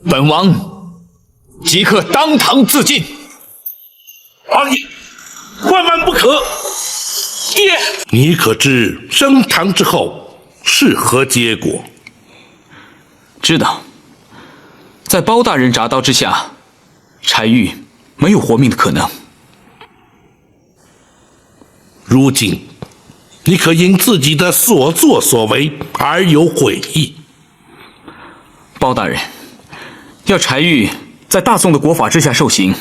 本王即刻当堂自尽。王爷，万万不可！爹，你可知升堂之后是何结果？知道，在包大人铡刀之下，柴玉没有活命的可能。如今，你可因自己的所作所为而有悔意？包大人，要柴玉在大宋的国法之下受刑，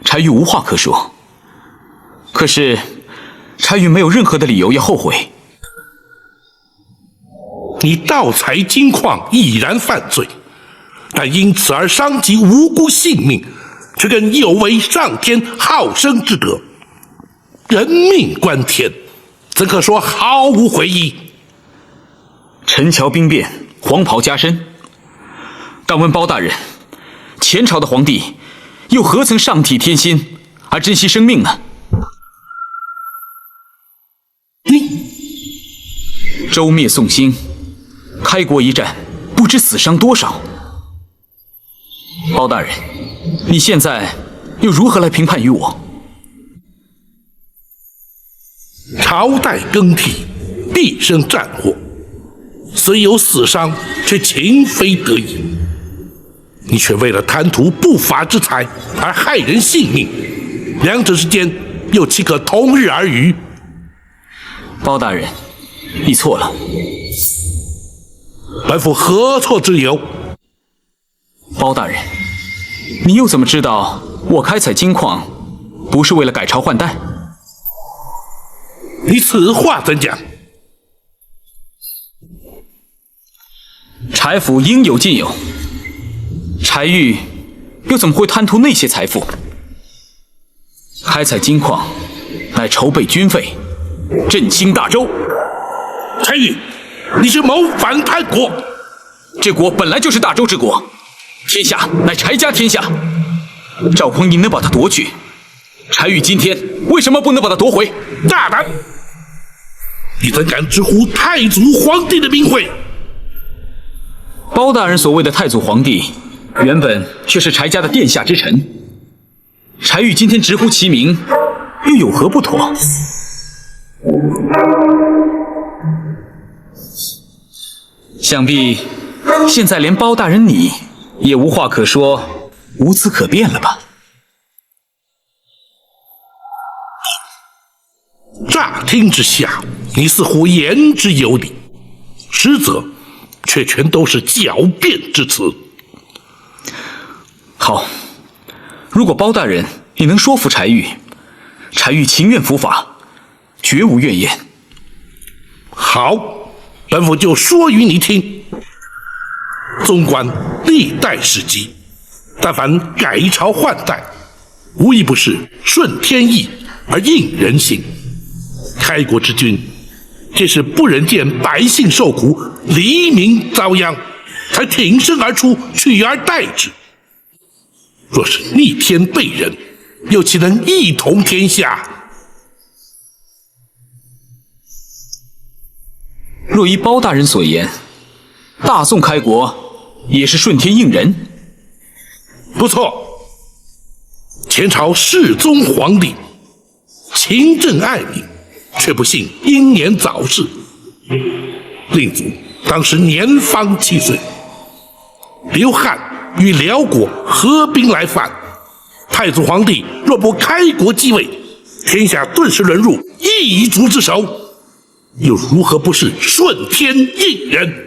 柴玉无话可说。可是，柴玉没有任何的理由要后悔。你盗采金矿已然犯罪，但因此而伤及无辜性命，却更有违上天好生之德。人命关天，怎可说毫无悔意？陈桥兵变，黄袍加身。敢问包大人，前朝的皇帝又何曾上体天心而珍惜生命呢？周灭宋兴，开国一战，不知死伤多少。包大人，你现在又如何来评判于我？朝代更替，必生战祸，虽有死伤，却情非得已。你却为了贪图不法之财而害人性命，两者之间又岂可同日而语？包大人，你错了。本府何错之有？包大人，你又怎么知道我开采金矿不是为了改朝换代？你此话怎讲？柴府应有尽有，柴玉又怎么会贪图那些财富？开采金矿乃筹备军费，振兴大周。柴玉，你是谋反叛国！这国本来就是大周之国，天下乃柴家天下。赵匡胤能把它夺去，柴玉今天为什么不能把它夺回？大胆！你怎敢直呼太祖皇帝的名讳？包大人所谓的太祖皇帝，原本却是柴家的殿下之臣。柴玉今天直呼其名，又有何不妥？想必现在连包大人你也无话可说，无词可辩了吧？乍听之下，你似乎言之有理，实则却全都是狡辩之词。好，如果包大人你能说服柴玉，柴玉情愿伏法，绝无怨言。好，本府就说与你听。纵观历代史籍，但凡改朝换代，无一不是顺天意而应人心。开国之君，这是不忍见百姓受苦，黎民遭殃，才挺身而出，取而代之。若是逆天背人，又岂能一统天下？若依包大人所言，大宋开国也是顺天应人。不错，前朝世宗皇帝勤政爱民，却不幸英年早逝。令祖当时年方7岁，刘汉与辽国合兵来犯，太祖皇帝若不开国继位，天下顿时沦入异族之手，又如何不是顺天应人？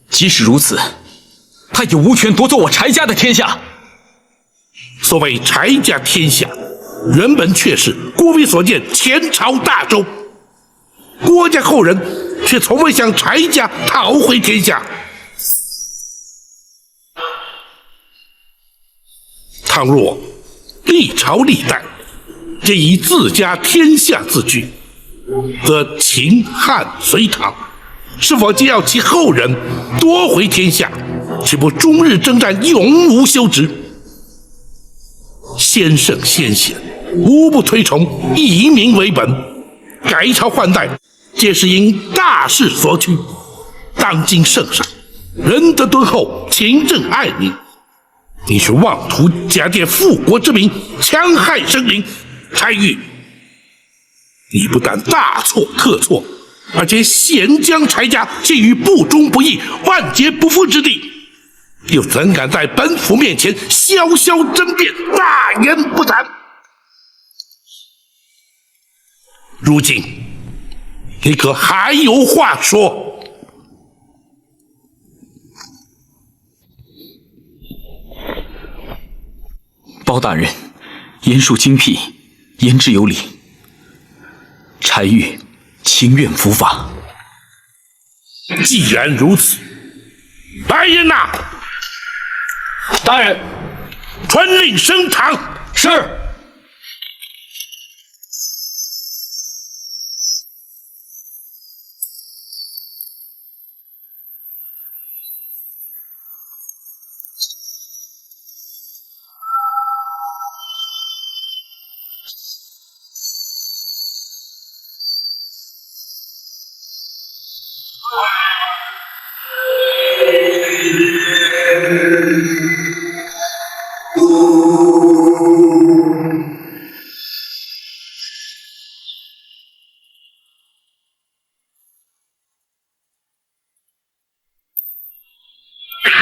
即使如此，他也无权夺走我柴家的天下。所谓柴家天下，原本却是郭威所建前朝大周，郭家后人却从未向柴家讨回天下。倘若历朝历代皆以自家天下自居，则秦汉隋唐是否皆要其后人夺回天下，岂不终日征战，永无休止？先圣先贤无不推崇以民为本，改朝换代皆是因大势所趋。当今圣上仁德敦厚，勤政爱民。你却妄图假借复国之名，戕害生灵。柴玉，你不但大错特错，而且险将柴家陷于不忠不义、万劫不复之地，又怎敢在本府面前潇潇争辩、大言不惭？如今，你可还有话说？包大人，言述精辟，言之有理。柴玉情愿伏法。既然如此，来人呐！大人，传令升堂。是。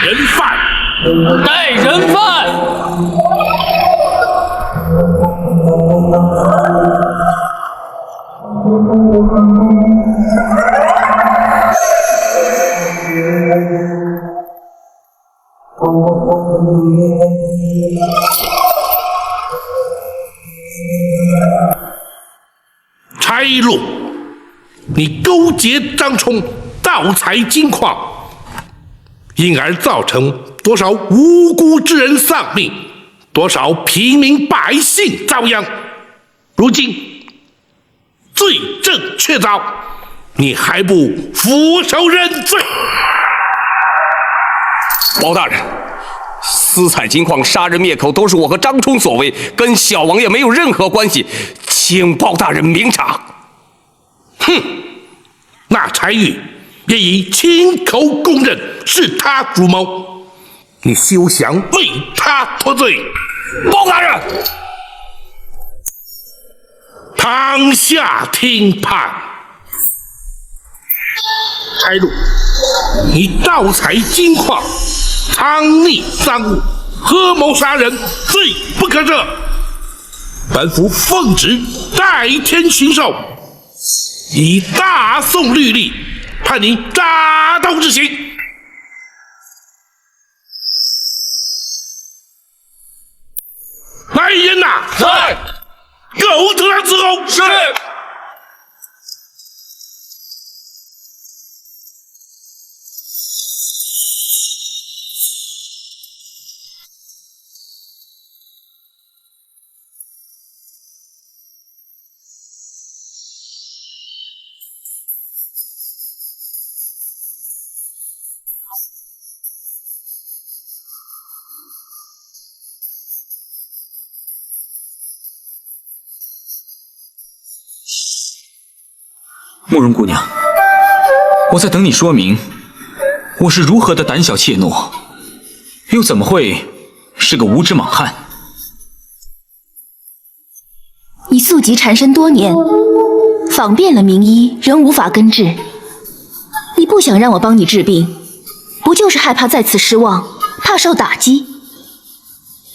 人犯，带人犯。柴禄，你勾结张冲，盗采金矿，因而造成多少无辜之人丧命，多少平民百姓遭殃。如今罪证确凿，你还不俯首认罪？包大人，私采金矿、杀人灭口都是我和张冲所为，跟小王爷没有任何关系，请包大人明察。哼，那柴玉也已亲口供认是他主谋，你休想为他脱罪。包大人，堂下听判。柴禄，你盗采金矿，藏匿赃物，合谋杀人，罪不可赦。本府奉旨代天巡狩，以大宋律例判你铡刀之刑。来人呐！在。狗头上伺候。是。慕容姑娘，我在等你说明，我是如何的胆小怯懦，又怎么会是个无知莽汉？你素疾缠身多年，访遍了名医，仍无法根治。你不想让我帮你治病，不就是害怕再次失望，怕受打击？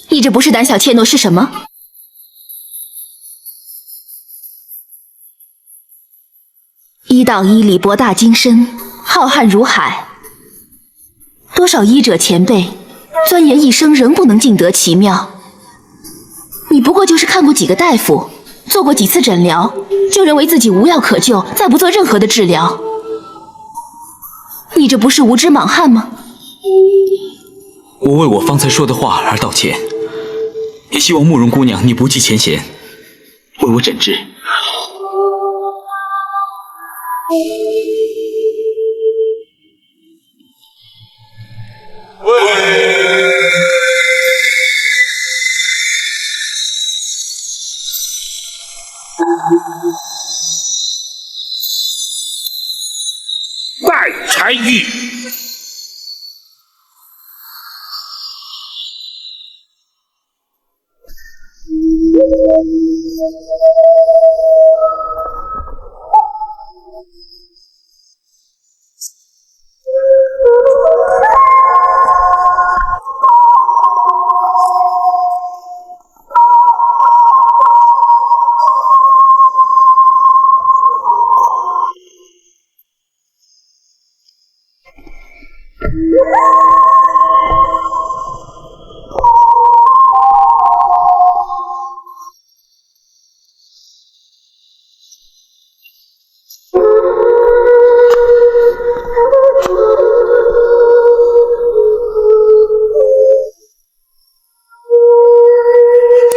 你这不是胆小怯懦是什么？医道医理博大精深，浩瀚如海，多少医者前辈钻研一生仍不能尽得其妙。你不过就是看过几个大夫，做过几次诊疗，就认为自己无药可救，再不做任何的治疗。你这不是无知莽汉吗？我为我方才说的话而道歉，也希望慕容姑娘你不计前嫌，为我诊治。待柴玉，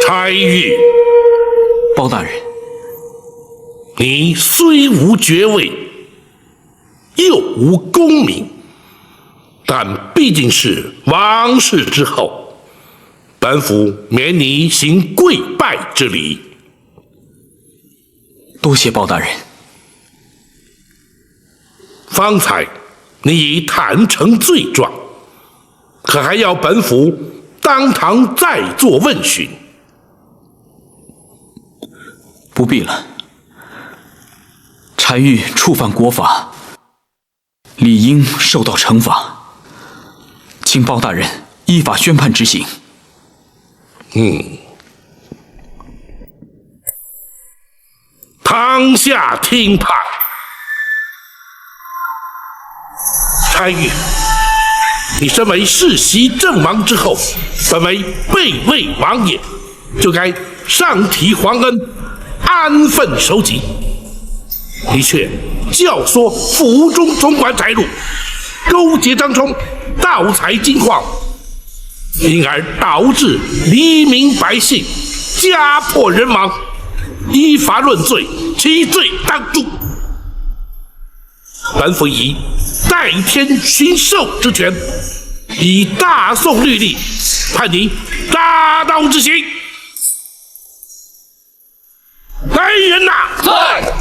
柴玉，包大人，你虽无爵位，又无功名，但毕竟是王室之后，本府免你行跪拜之礼。多谢包大人。方才你已坦诚罪状，可还要本府当堂再做问询？不必了。柴玉触犯国法，理应受到惩罚，请包大人依法宣判执行。堂下听判。柴玉，你身为世袭阵亡之后，本为备位王爷，就该上提皇恩，安分守己。你却教唆府中总管翟禄勾结张冲，盗采金矿，因而导致黎民百姓家破人亡，依法论罪，其罪当诛。本府以代天巡狩之权，以大宋律例判你大刀之刑。来人呐！在。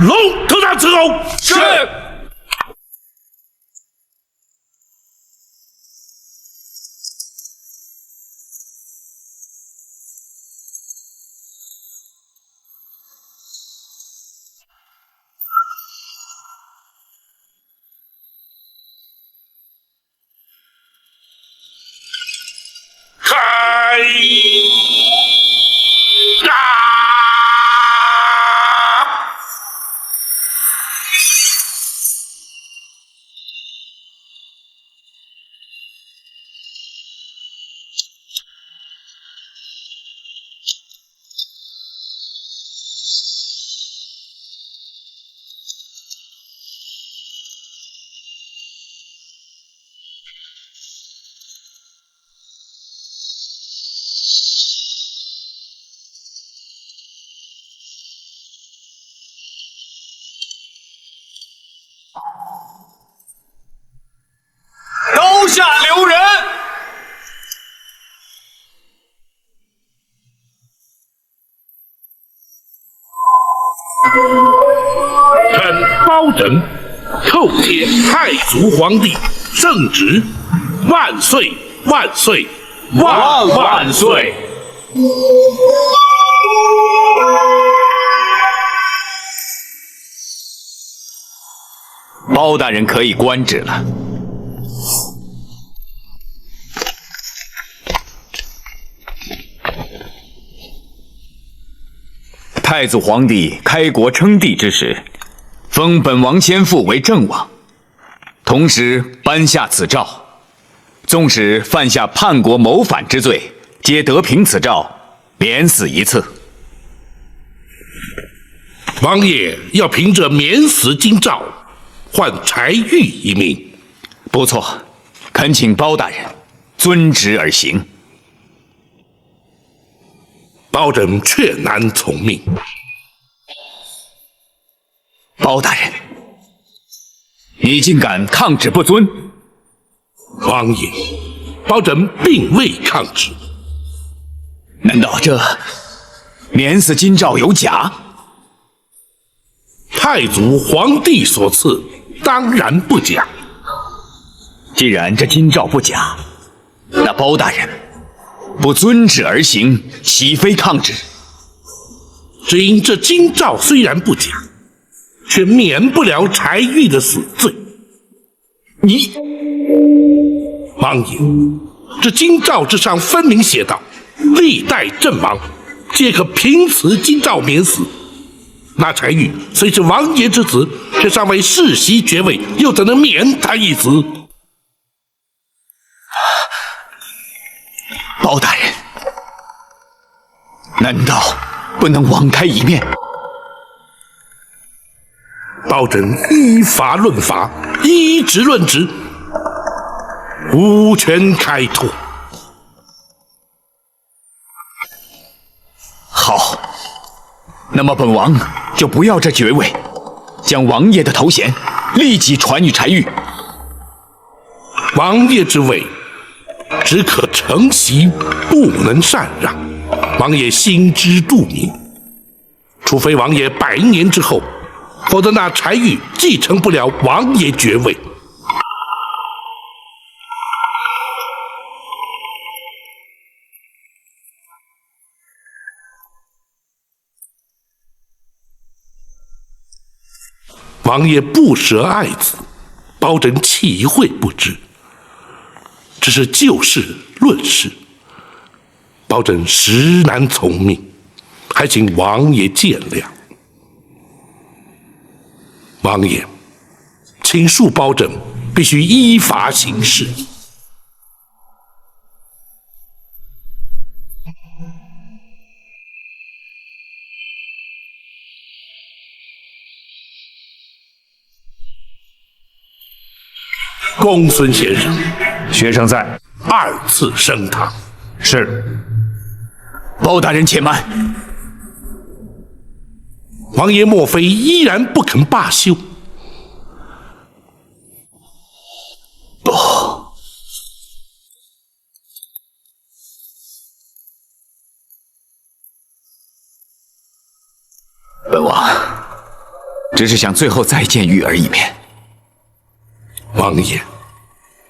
龙头上伺候。是。开！刀下留人。臣包拯叩谢太祖皇帝圣旨，万岁万岁万万岁！包大人可以官职了。太祖皇帝开国称帝之时，封本王先父为郑王，同时颁下此诏，纵使犯下叛国谋反之罪，皆得凭此诏，免死一次。王爷要凭着免死金诏，换柴玉一命。不错，恳请包大人遵旨而行。包拯却难从命。包大人，你竟敢抗旨不遵！王爷，包拯并未抗旨。难道这免死金诏有假？太祖皇帝所赐，当然不假。既然这金诏不假，那包大人不遵旨而行，岂非抗旨？只因这金诏虽然不假，却免不了柴玉的死罪。你，王爷，这金诏之上分明写道：历代阵亡，皆可凭此金诏免死。那柴玉虽是王爷之子，却尚未世袭爵位，又怎能免他一死？包大人，难道不能网开一面？包拯依法论法，依职论职，无权开脱。好，那么本王就不要这爵位，将王爷的头衔立即传与柴玉。王爷之位只可承袭，不能禅让。王爷心知肚明，除非王爷100年之后，否则那柴玉继承不了王爷爵位。王爷不舍爱子，包拯岂会不知？只是就事论事，包拯实难从命，还请王爷见谅。王爷，请恕包拯必须依法行事。公孙先生，学生在。 2次升堂。是。包大人且慢。王爷莫非依然不肯罢休？不，本王只是想最后再见玉儿一面。王爷，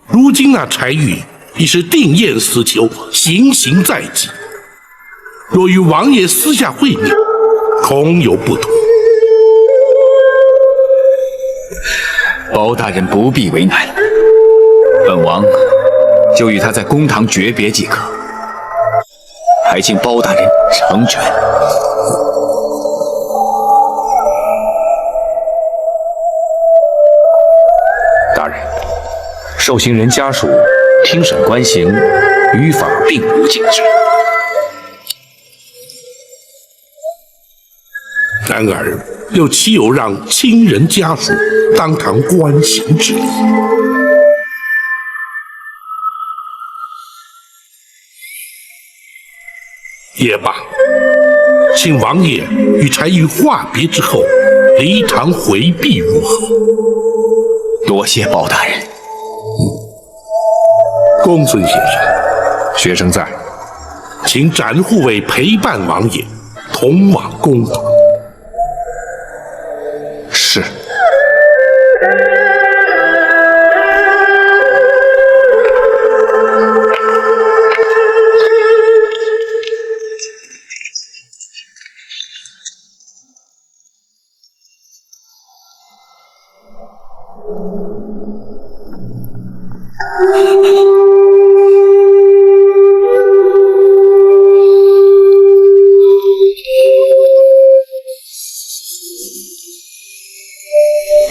如今那柴玉已是定验死囚，行刑在即。若与王爷私下会面，恐有不妥。包大人不必为难，本王就与他在公堂诀别即可，还请包大人成全。大人，受刑人家属听审观刑，于法并无禁止。然而，又岂有让亲人家属当堂观刑之理？也罢，请王爷与柴玉话别之后，离堂回避如何？多谢包大人。公孙先生，学生在。请展护卫陪伴王爷，同往公堂。是。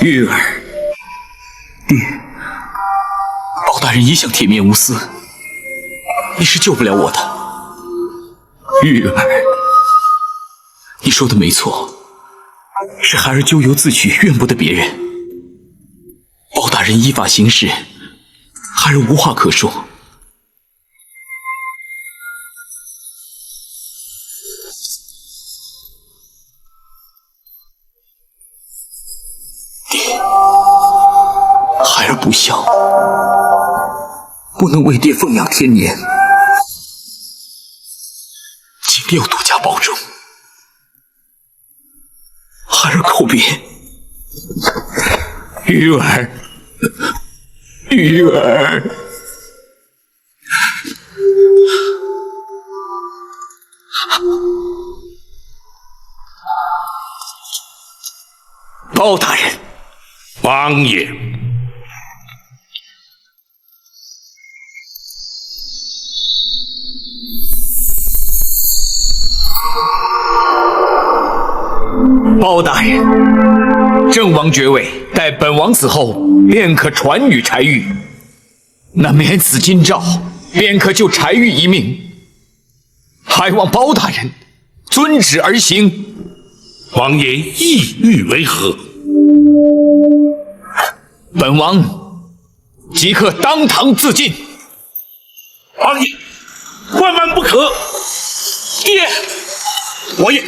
玉儿，包大人一向铁面无私，你是救不了我的。玉儿，你说的没错，是孩儿咎由自取，怨不得别人。包大人依法行事，孩儿无话可说。孩儿不孝，不能为爹奉养天年，请要多加保重。孩儿叩别。玉儿，玉儿。包大人，王爷。包大人，郑王爵位待本王死后便可传与柴玉，那免死金诏便可救柴玉一命，还望包大人遵旨而行。王爷意欲为何？本王即刻当堂自尽。王爷，万万不可！爹，王爷。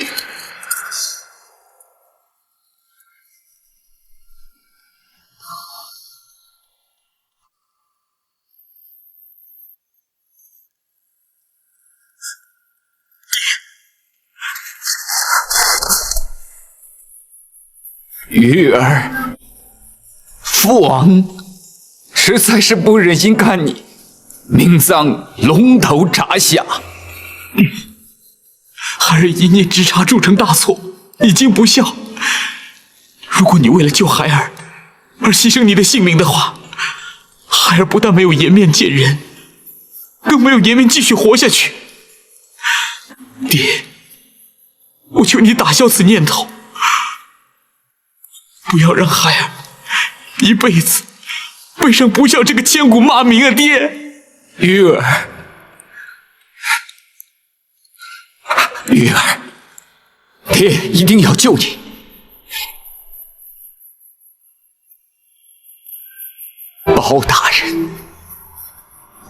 玉儿，父王实在是不忍心看你命丧龙头铡下。孩儿一念之差铸成大错，已经不孝。如果你为了救孩儿而牺牲你的性命的话，孩儿不但没有颜面见人，更没有颜面继续活下去。爹，我求你打消此念头，不要让孩儿一辈子背上不孝这个千古骂名啊！爹，玉儿，玉儿，爹一定要救你。包大人，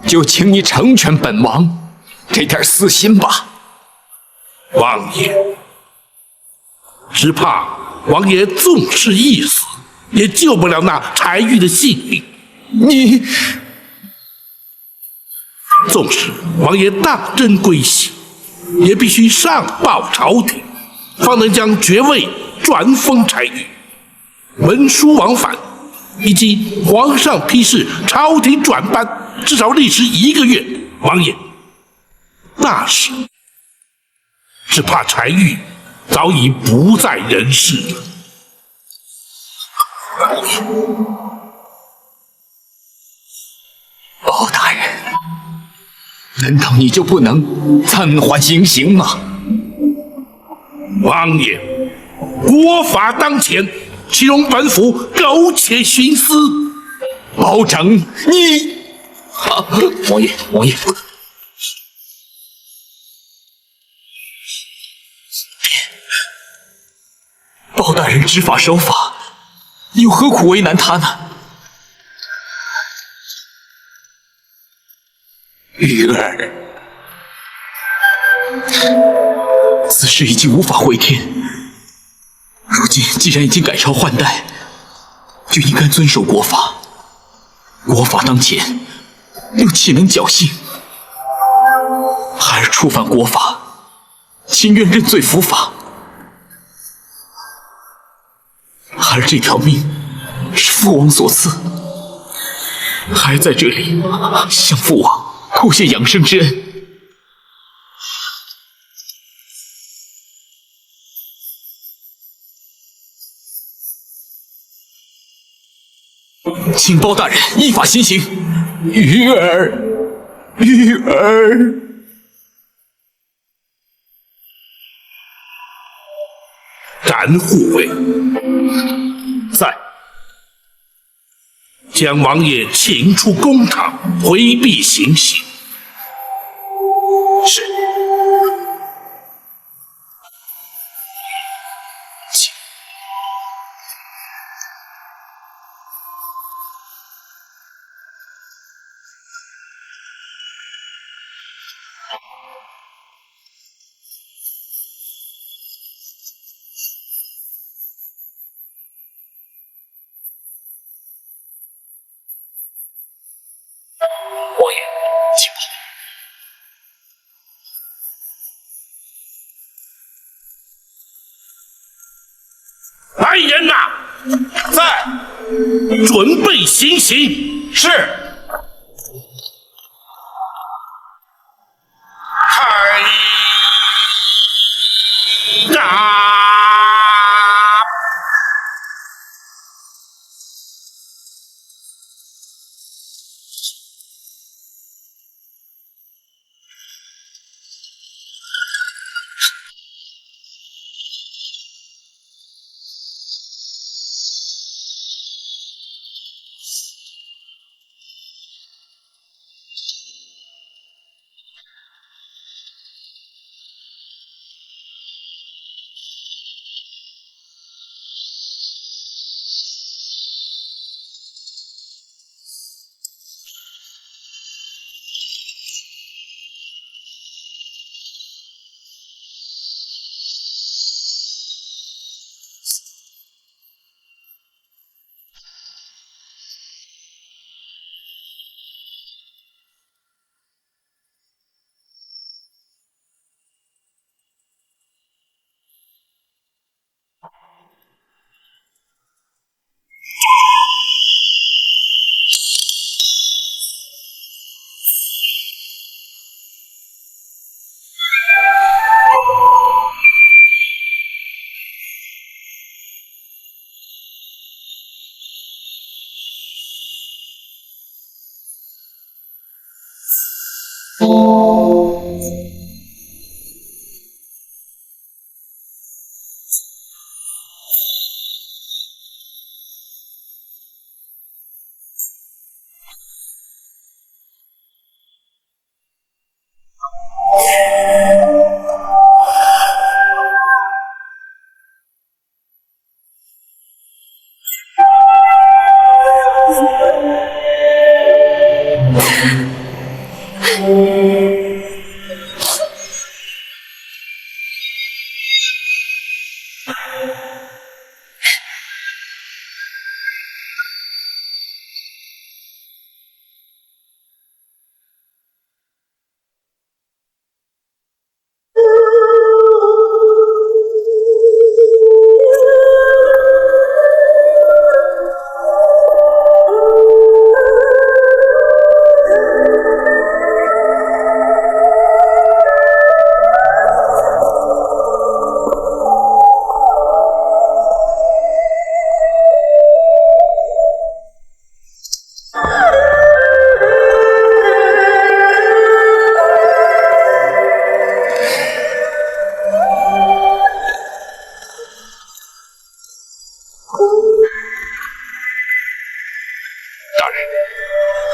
就请你成全本王这点私心吧。王爷，只怕王爷纵是一死，也救不了那柴玉的性命。你纵使王爷当真归西，也必须上报朝廷，方能将爵位转封柴玉。文书往返以及皇上批示朝廷转班，至少历时1个月。王爷，那时只怕柴玉早已不在人世了。包大人，难道你就不能暂缓行刑吗？王爷，国法当前，岂容本府苟且徇私？包拯，你……王爷，王爷，包大人执法守法，又何苦为难他呢？玉儿，此事已经无法回天。如今既然已经改朝换代，就应该遵守国法。国法当前，又岂能侥幸？孩儿触犯国法，情愿认罪伏法。孩儿这条命是父王所赐，孩儿在这里向父王叩谢养生之恩。请包大人依法行刑。玉儿，玉儿，斩护卫在，将王爷请出公堂，回避行刑。是。王爷，请吧。来人呐，在，准备行刑。是。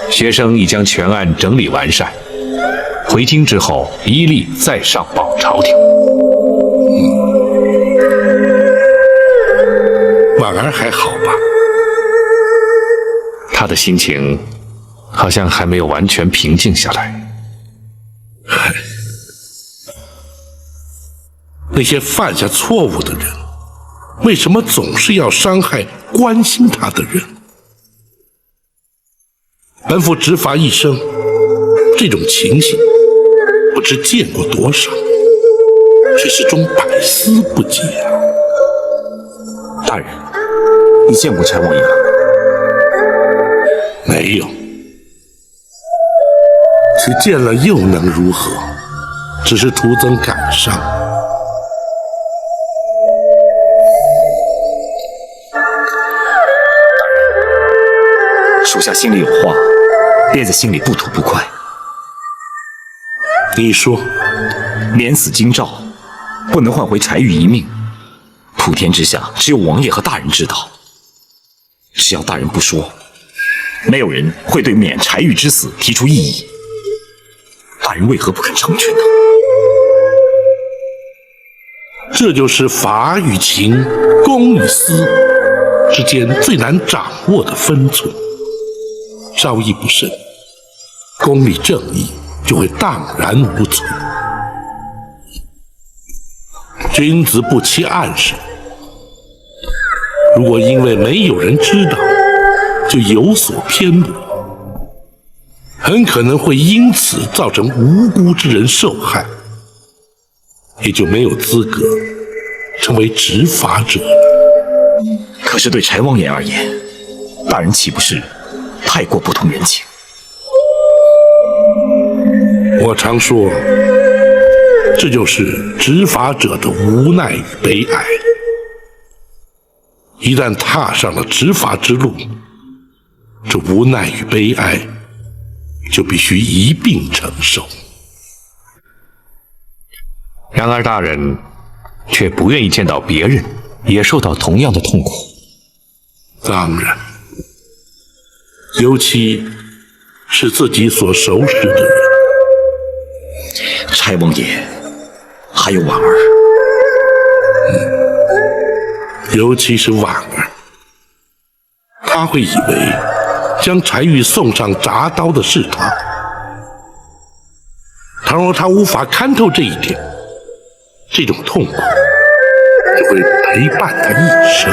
学生已将全案整理完善，回京之后一律再上报朝廷。婉儿还好吧？他的心情好像还没有完全平静下来。那些犯下错误的人，为什么总是要伤害关心他的人？本府执法一生，这种情形不知见过多少，却始终百思不解啊！大人，你见过柴王爷了？没有，去见了又能如何？只是徒增感伤。属下心里有话，憋在心里不吐不快。你说，免死京兆，不能换回柴玉一命。普天之下，只有王爷和大人知道。只要大人不说，没有人会对免柴玉之死提出异议。大人为何不肯成全呢？这就是法与情、公与私之间最难掌握的分寸。稍一不慎，公理正义就会荡然无存。君子不欺暗室，如果因为没有人知道就有所偏颇，很可能会因此造成无辜之人受害，也就没有资格成为执法者了。可是对柴王爷而言，大人岂不是太过不通人情？我常说，这就是执法者的无奈与悲哀。一旦踏上了执法之路，这无奈与悲哀就必须一并承受。然而大人却不愿意见到别人也受到同样的痛苦。当然，尤其是自己所熟识的人。柴王爷，还有婉儿。尤其是婉儿，他会以为将柴玉送上铡刀的是他。倘若他无法看透这一点，这种痛苦就会陪伴他一生。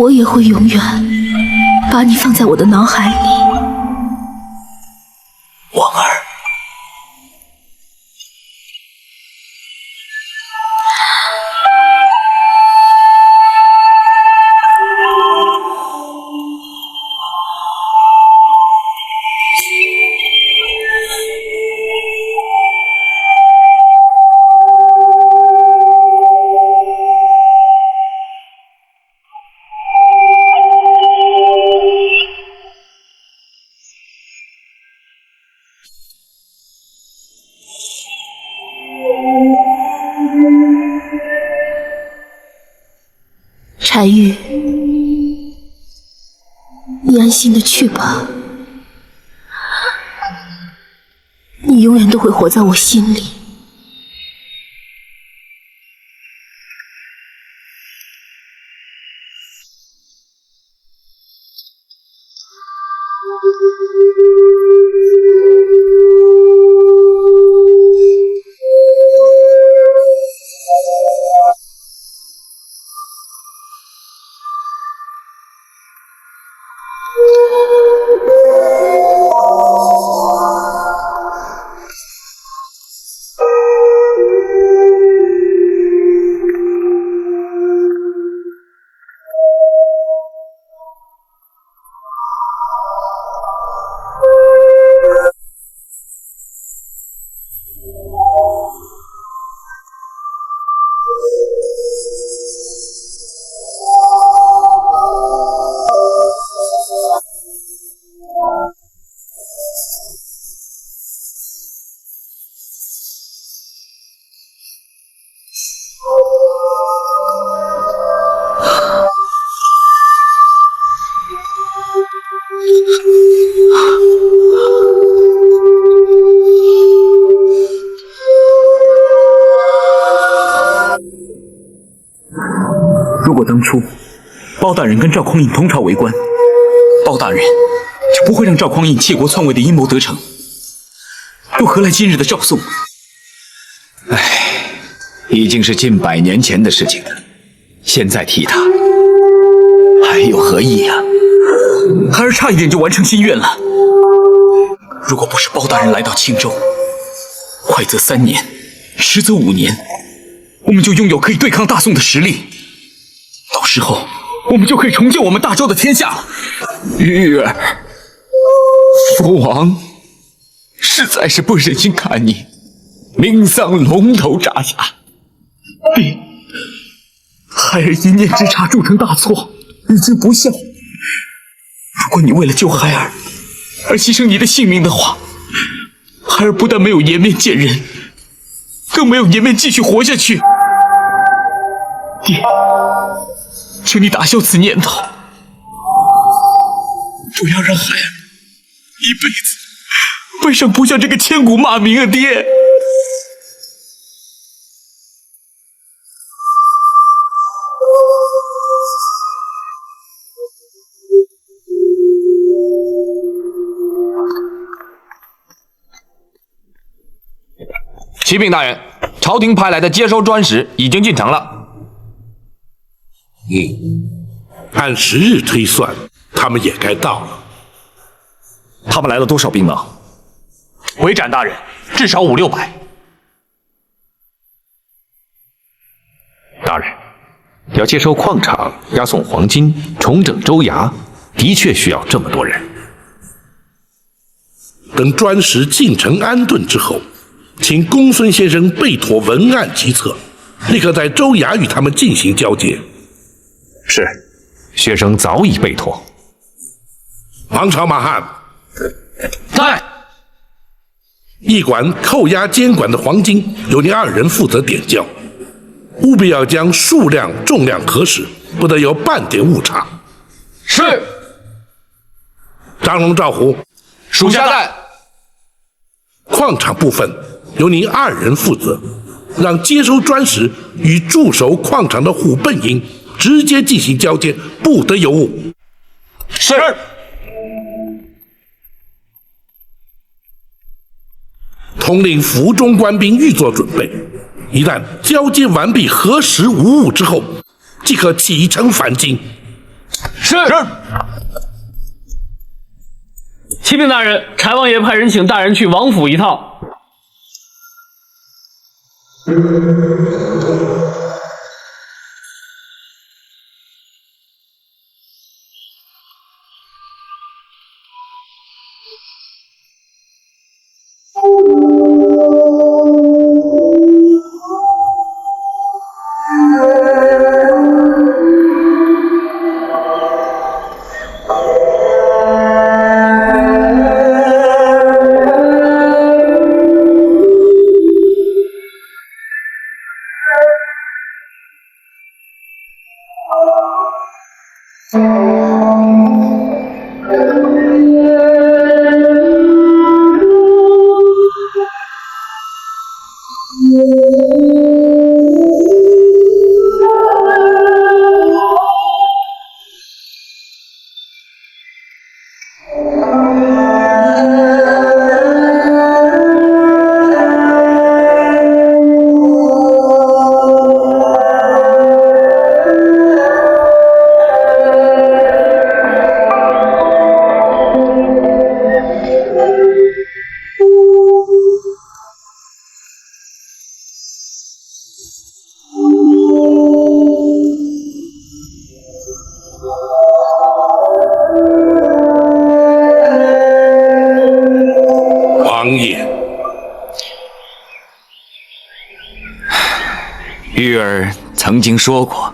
我也会永远把你放在我的脑海里。王儿。柴玉，你安心的去吧，你永远都会活在我心里。如果当初包大人跟赵匡胤同朝为官，包大人就不会让赵匡胤窃国篡位的阴谋得逞，又何来今日的赵宋？已经是近100年前的事情了，现在提他还有何意啊？孩儿差一点就完成心愿了。如果不是包大人来到青州，快则3年，迟则5年，我们就拥有可以对抗大宋的实力。到时候，我们就可以重建我们大周的天下了。玉儿，父王实在是不忍心看你命丧龙头铡下。爹，孩儿一念之差铸成大错，已经不孝。如果你为了救孩儿而牺牲你的性命的话，孩儿不但没有颜面见人，更没有颜面继续活下去。爹，请你打消此念头，不要让孩儿一辈子背上不孝这个千古骂名啊！爹。启禀大人，朝廷派来的接收专使已经进城了。按时日推算，他们也该到了。他们来了多少兵马？回斩大人，至少500-600。大人，要接收矿场、押送黄金、重整州衙，的确需要这么多人。等专使进城安顿之后，请公孙先生备妥文案计策，立刻在州衙与他们进行交接。是，学生早已备妥。王朝马汉，在。驿馆扣押监管的黄金由您2人负责点交，务必要将数量、重量核实，不得有半点误差。是。张龙、赵虎，属下在。矿场部分由您2人负责，让接收专使与驻守矿场的虎贲营直接进行交接，不得有误。是。统领府中官兵预做准备，一旦交接完毕、核实无误之后，即可启程返京。是。启禀大人，柴王爷派人请大人去王府一趟。王爷，玉儿曾经说过，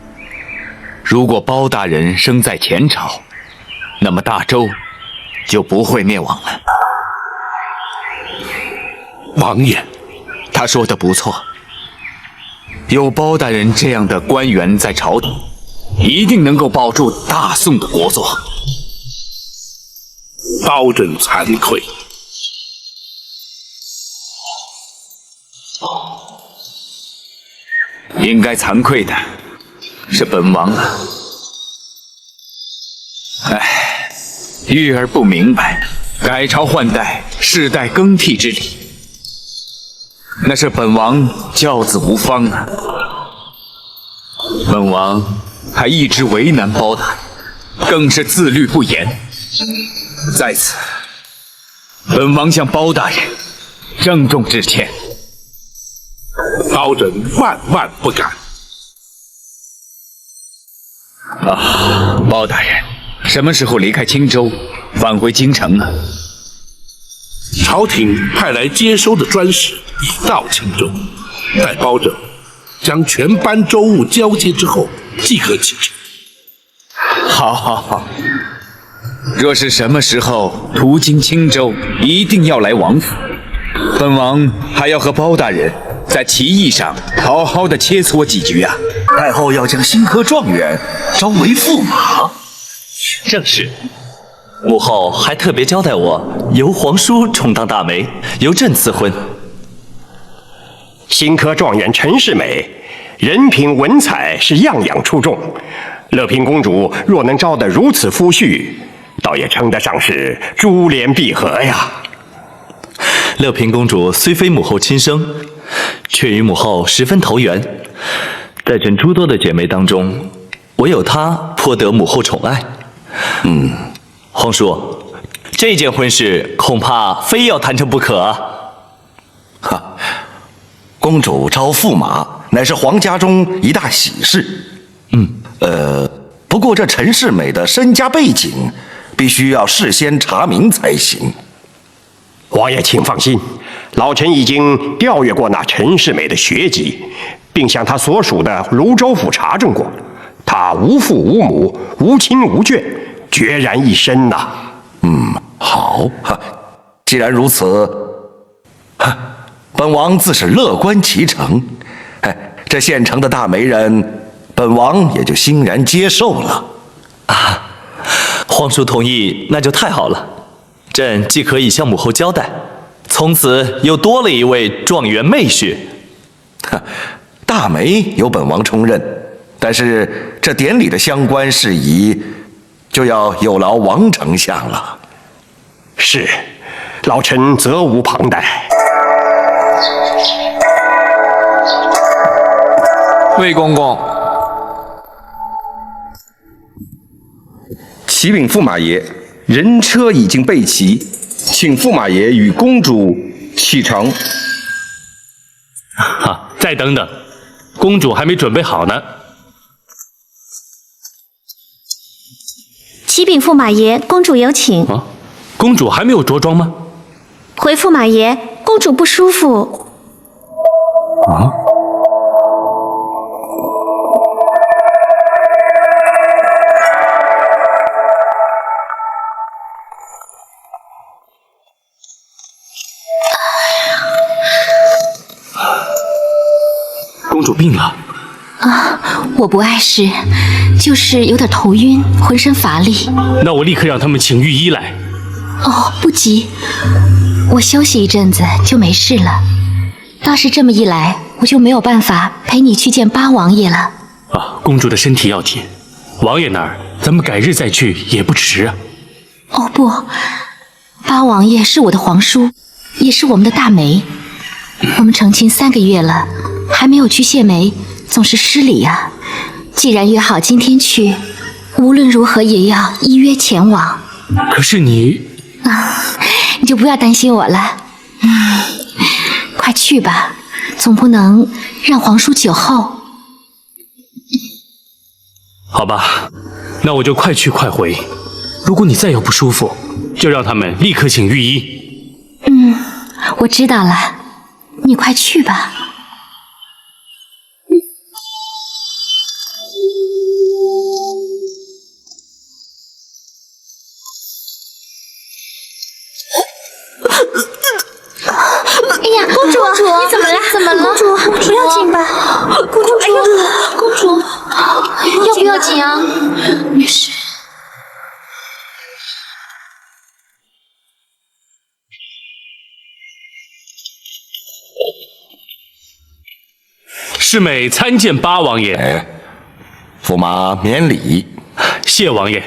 如果包大人生在前朝，那么大周就不会灭亡了。王爷，他说的不错，有包大人这样的官员在朝廷，一定能够保住大宋的国祚。包拯惭愧。应该惭愧的是本王啊！唉，玉儿不明白，改朝换代、世代更替之礼，那是本王教子无方啊！本王还一直为难包大人，更是自律不严。在此，本王向包大人郑重致歉。包拯万万不敢。包大人什么时候离开青州，返回京城啊？朝廷派来接收的专使已到青州，待包拯将全班州务交接之后，即可启程。好。若是什么时候途经青州，一定要来王府。本王还要和包大人在棋艺上好好的切磋几局啊！太后要将新科状元招为驸马，正是。母后还特别交代我，由皇叔充当大媒，由朕赐婚。新科状元陈世美，人品文采是样样出众。乐平公主若能招得如此夫婿，倒也称得上是珠联璧合呀。乐平公主虽非母后亲生，却与母后十分投缘。在朕诸多的姐妹当中，唯有她颇得母后宠爱。皇叔，这件婚事恐怕非要谈成不可啊。哈，公主招驸马乃是皇家中一大喜事。不过这陈世美的身家背景，必须要事先查明才行。王爷请放心，老臣已经调阅过那陈世美的学籍，并向他所属的泸州府查证过，他无父无母，无亲无眷，决然一身呐。好，既然如此，本王自是乐观其成。这现成的大媒人，本王也就欣然接受了。皇叔同意，那就太好了。朕既可以向母后交代，从此又多了一位状元妹婿。大媒由本王充任，但是这典礼的相关事宜，就要有劳王丞相了。是，老臣责无旁贷。魏公公，启禀驸马爷，人车已经备齐，请驸马爷与公主启程。哈，再等等，公主还没准备好呢。启禀驸马爷，公主有请。啊，公主还没有着装吗？回驸马爷，公主不舒服。啊？公主病了啊！我不碍事，就是有点头晕，浑身乏力。那我立刻让他们请御医来。哦，不急，我休息一阵子就没事了。倒是这么一来，我就没有办法陪你去见八王爷了。啊，公主的身体要紧，王爷那儿咱们改日再去也不迟啊。哦不，八王爷是我的皇叔，也是我们的大媒。我们成亲3个月了，还没有去谢媒，总是失礼啊。既然约好今天去，无论如何也要依约前往。可是你你就不要担心我了。快去吧，总不能让皇叔久候。好吧，那我就快去快回。如果你再有不舒服，就让他们立刻请御医。我知道了，你快去吧。哎呀，公主，你怎么了？怎么了？公主，不要紧吧？公主，哎呦，公主，要不要紧啊？没事。世美参见八王爷。哎，驸马免礼。谢王爷。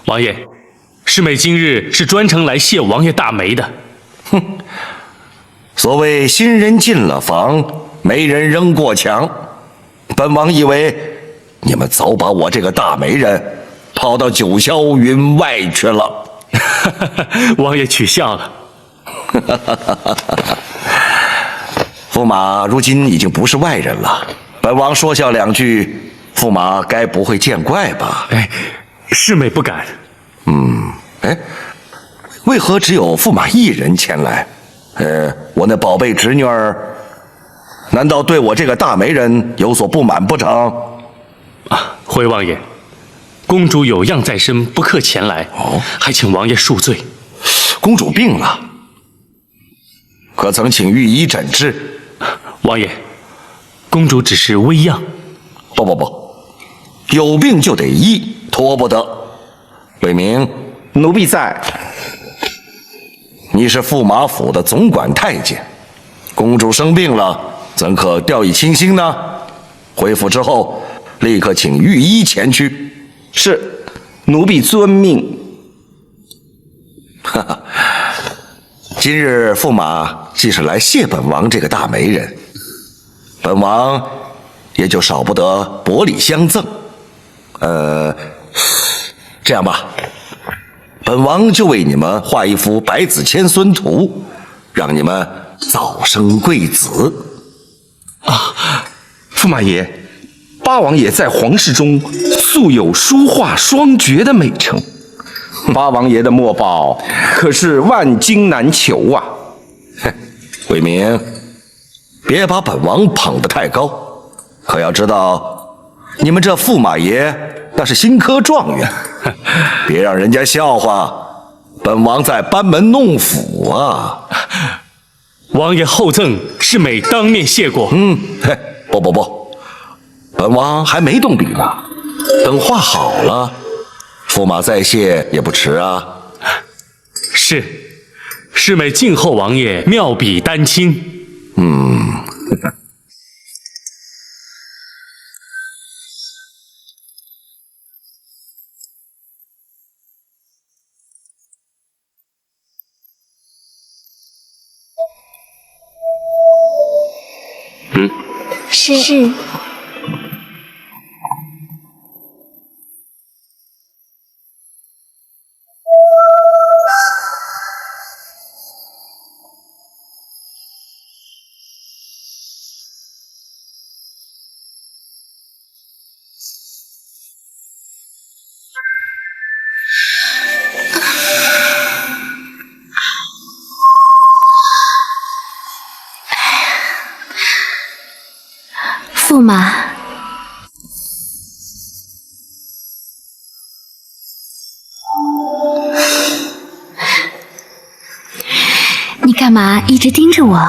王爷，世美今日是专程来谢王爷大媒的。哼，所谓新人进了房，没人扔过墙。本王以为你们早把我这个大媒人抛到九霄云外去了。王爷取笑了。驸马如今已经不是外人了，本王说笑2句，驸马该不会见怪吧？哎，世美不敢。哎，为何只有驸马一人前来？我那宝贝侄女儿，难道对我这个大媒人有所不满不成？回王爷，公主有恙在身，不克前来，还请王爷恕罪。公主病了，可曾请御医诊治？王爷，公主只是微恙。不，有病就得医，拖不得。伟明，奴婢在。你是驸马府的总管太监，公主生病了，怎可掉以轻心呢？回府之后，立刻请御医前去。是，奴婢遵命。哈哈，今日驸马既是来谢本王这个大媒人，本王也就少不得薄礼相赠。这样吧，本王就为你们画一幅百子千孙图，让你们早生贵子。驸马爷，八王爷在皇室中素有书画双绝的美称，八王爷的墨宝可是万金难求啊！伟明，别把本王捧得太高，可要知道，你们这驸马爷那是新科状元，别让人家笑话本王在班门弄斧啊！王爷厚赠，世美当面谢过。不，本王还没动笔呢，等画好了，驸马再谢也不迟啊。是，世美静候王爷妙笔丹青。是。嘛？你干嘛一直盯着我？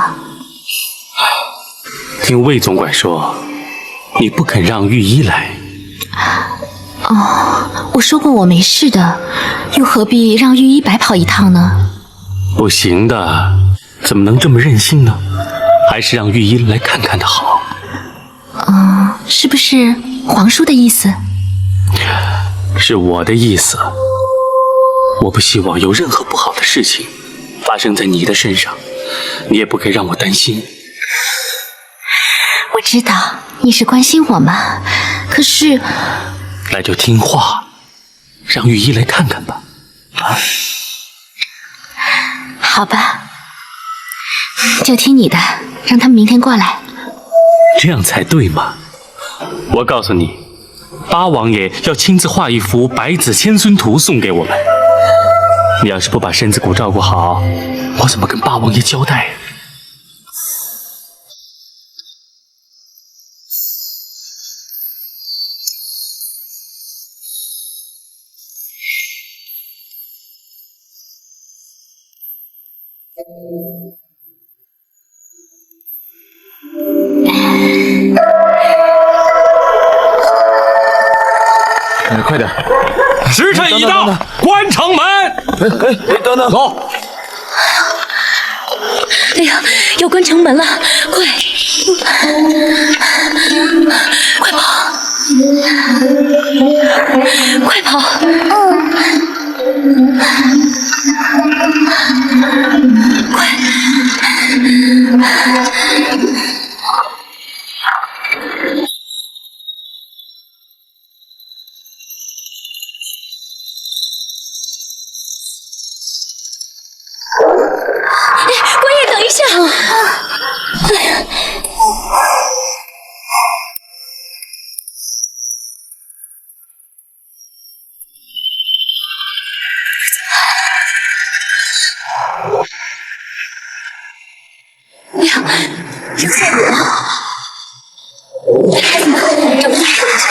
听魏总管说，你不肯让御医来。哦，我说过我没事的，又何必让御医白跑一趟呢？不行的，怎么能这么任性呢？还是让御医来看看的好。是不是皇叔的意思？是我的意思。我不希望有任何不好的事情发生在你的身上，你也不可以让我担心。我知道你是关心我嘛，可是……那就听话，让御医来看看吧。好吧，就听你的，让他们明天过来。这样才对嘛！我告诉你，八王爷要亲自画一幅百子千孙图送给我们。你要是不把身子骨照顾好，我怎么跟八王爷交代？快点！时辰已到，关城门！等等，走！哎呀，要关城门了，快跑！快跑！快！官爷，等一下！哎呀！哎呀，人在我！孩子们，找不到手机。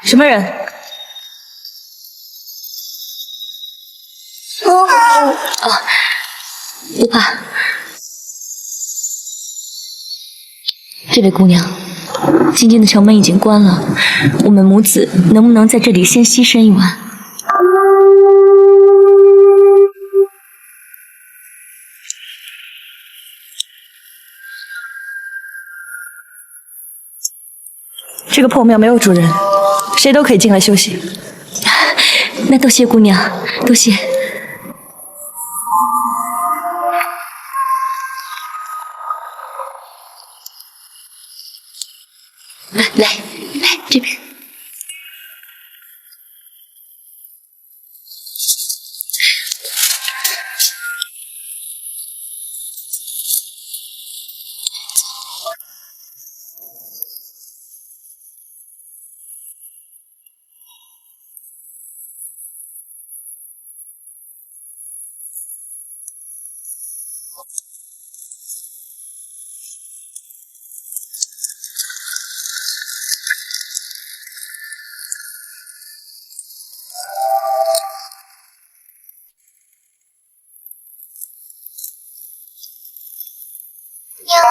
什么人？不怕。这位姑娘，今天的城门已经关了，我们母子能不能在这里先栖身一晚？这个破庙没有主人，谁都可以进来休息。那多谢姑娘，多谢。来，这边。娘，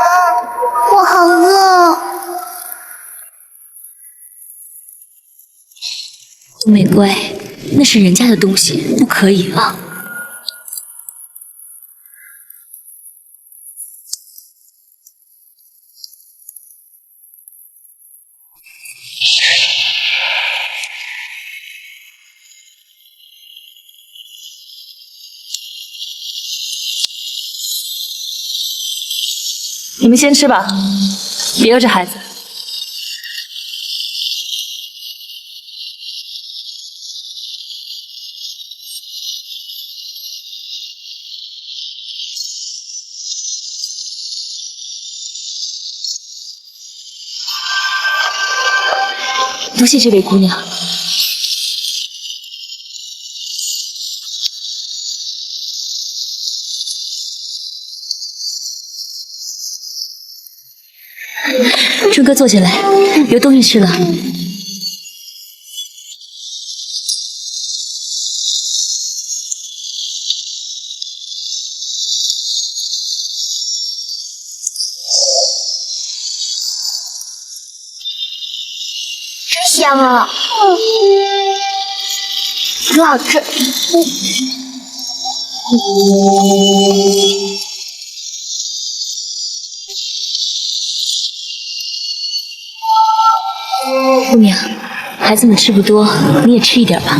我好饿。美乖，那是人家的东西，不可以啊。你们先吃吧，别饿着孩子。多谢这位姑娘。春哥，坐下来，有东西吃了。真香啊！很好吃。姑娘，孩子们吃不多，你也吃一点吧。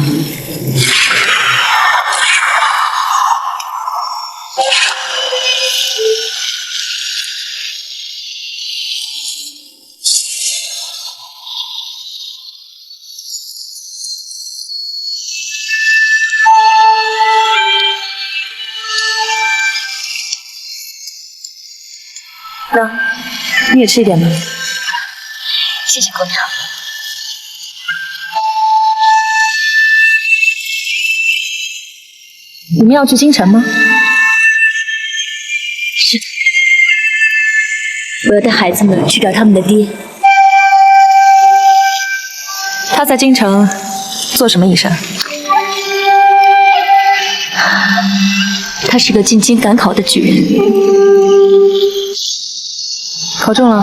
那，你也吃一点吧。谢谢姑娘。你们要去京城吗？是的，我要带孩子们去找他们的爹。他在京城做什么医生？他是个进京赶考的举人，考中了。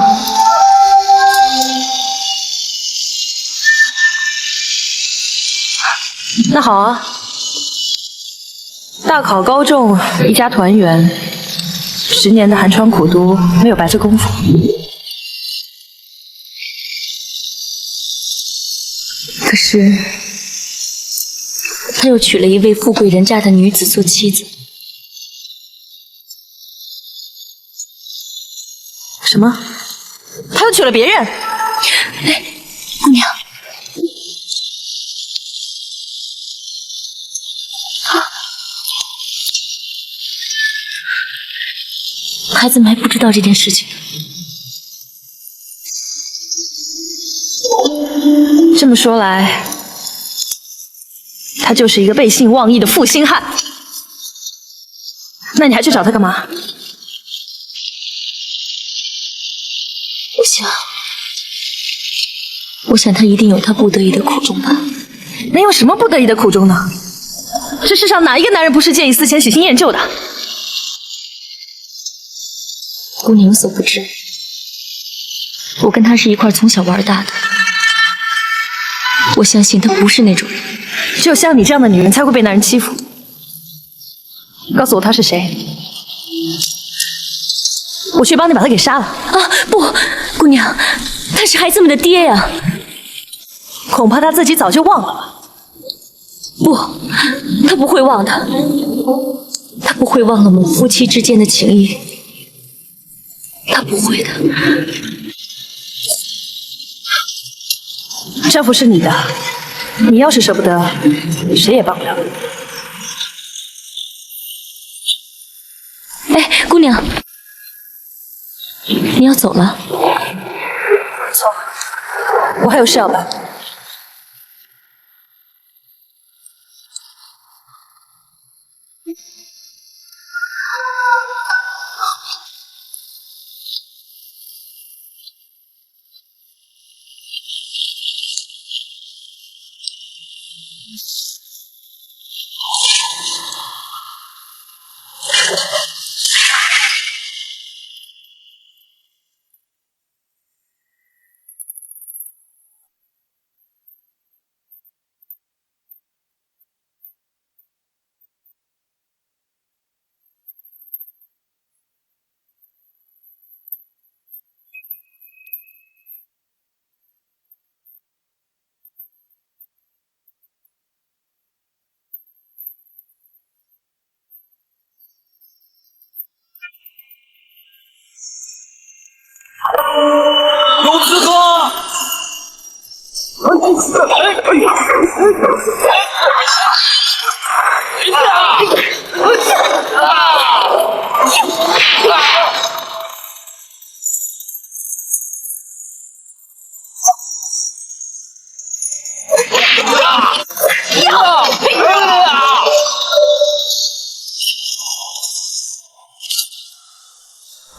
那好啊，大考高中，一家团圆，10年的寒窗苦读没有白费功夫。可是他又娶了一位富贵人家的女子做妻子。什么？他又娶了别人？哎，姑娘。孩子们还不知道这件事情。这么说来，他就是一个背信忘义的负心汉。那你还去找他干嘛？我想他一定有他不得已的苦衷吧。能有什么不得已的苦衷呢？这世上哪一个男人不是见异思迁、喜新厌旧的？姑娘有所不知，我跟他是一块从小玩大的。我相信他不是那种人。只有像你这样的女人才会被男人欺负。告诉我他是谁，我去帮你把他给杀了。啊，不，姑娘，他是孩子们的爹呀。恐怕他自己早就忘了吧。不，他不会忘的，他不会忘了我们夫妻之间的情谊，他不会的。丈夫是你的，你要是舍不得，谁也帮不了。哎，姑娘，你要走了？错，我还有事要办。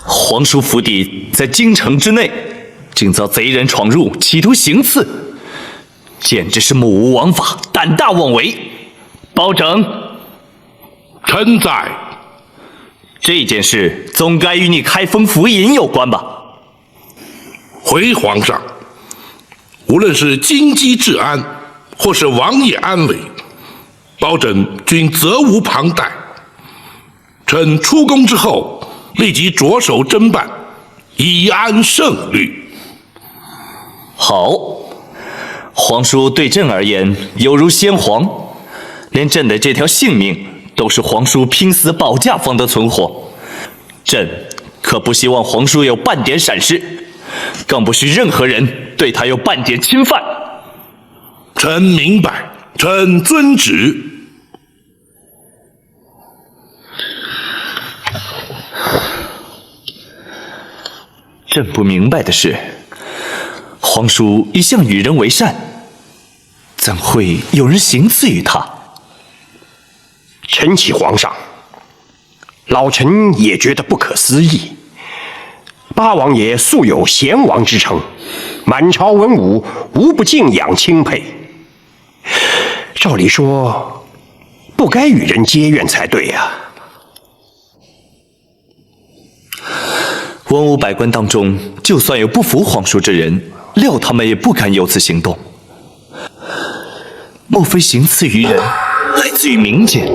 皇叔府邸在京城之内，竟遭贼人闯入，企图行刺，简直是目无王法，胆大妄为。包拯，臣在。这件事总该与你开封府尹有关吧？回皇上，无论是京畿治安，或是王爷安危，包拯均责无旁贷。臣出宫之后，立即着手侦办，以安圣律。好，皇叔对朕而言犹如先皇，连朕的这条性命都是皇叔拼死保驾方得存活。朕可不希望皇叔有半点闪失，更不许任何人对他有半点侵犯。臣明白，臣遵旨。朕不明白的是，皇叔一向与人为善，怎会有人行刺于他？臣启皇上，老臣也觉得不可思议。八王爷素有贤王之称，满朝文武无不敬仰钦佩。照理说，不该与人结怨才对呀。文武百官当中，就算有不服皇叔之人，料他们也不敢有此行动。莫非行刺于人来自于民间？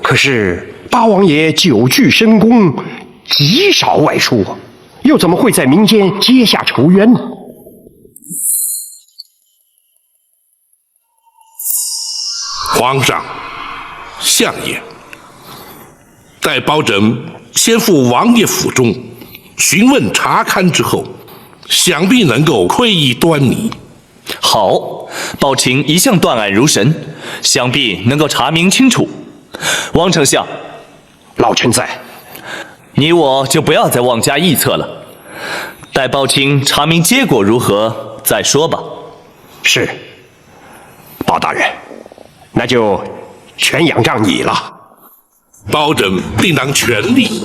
可是八王爷久居深宫，极少外出，又怎么会在民间结下仇冤呢？皇上，相爷，待包拯先赴王爷府中询问查勘之后，想必能够窥一端倪。好，包卿一向断案如神，想必能够查明清楚。王丞相，老臣在。你我就不要再妄加臆测了，待包卿查明结果如何再说吧。是，包大人，那就全仰仗你了。包拯定当全力。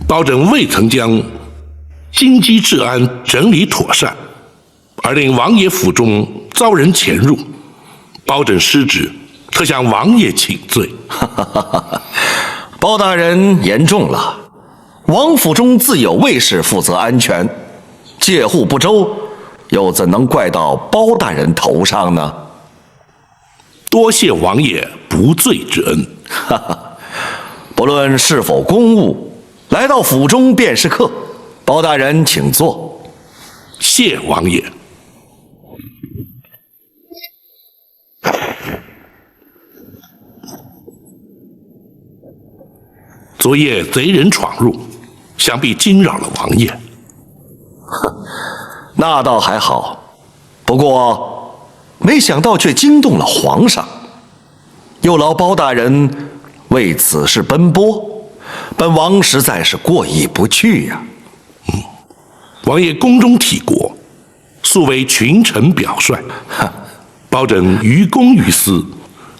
包拯未曾将京畿治安整理妥善，而令王爷府中遭人潜入，包拯失职，特向王爷请罪。包大人言重了，王府中自有卫士负责安全，戒护不周，又怎能怪到包大人头上呢？多谢王爷不罪之恩。不论是否公务，来到府中便是客。包大人请坐。谢王爷。昨夜贼人闯入，想必惊扰了王爷。那倒还好，不过没想到却惊动了皇上，又劳包大人为此事奔波，本王实在是过意不去呀。王爷宫中体国，素为群臣表率，包拯于公于私，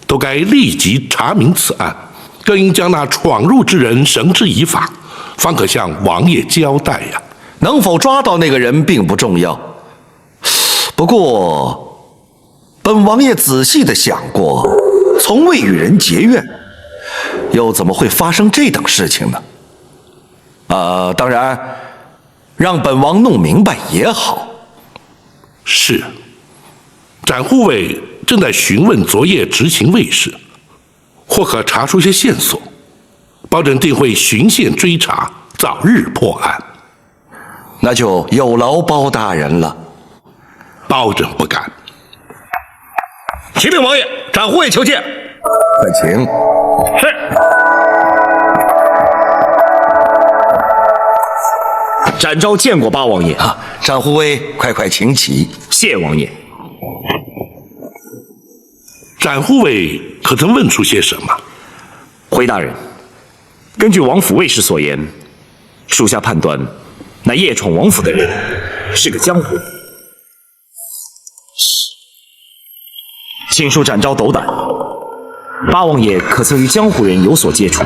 都该立即查明此案，更应将那闯入之人绳之以法，方可向王爷交代呀。能否抓到那个人并不重要，不过本王爷仔细地想过，从未与人结怨，又怎么会发生这等事情呢？当然，让本王弄明白也好。是，展护卫正在询问昨夜执勤卫士，或可查出些线索，包拯定会循线追查，早日破案。那就有劳包大人了。包拯不敢。启禀王爷，展护卫求见。快请。是。展昭见过八王爷。展护卫，快快请起。谢王爷。展护卫可曾问出些什么？回大人，根据王府卫士所言，属下判断，那夜闯王府的人是个江湖人。请恕展昭斗胆，八王爷可曾与江湖人有所接触？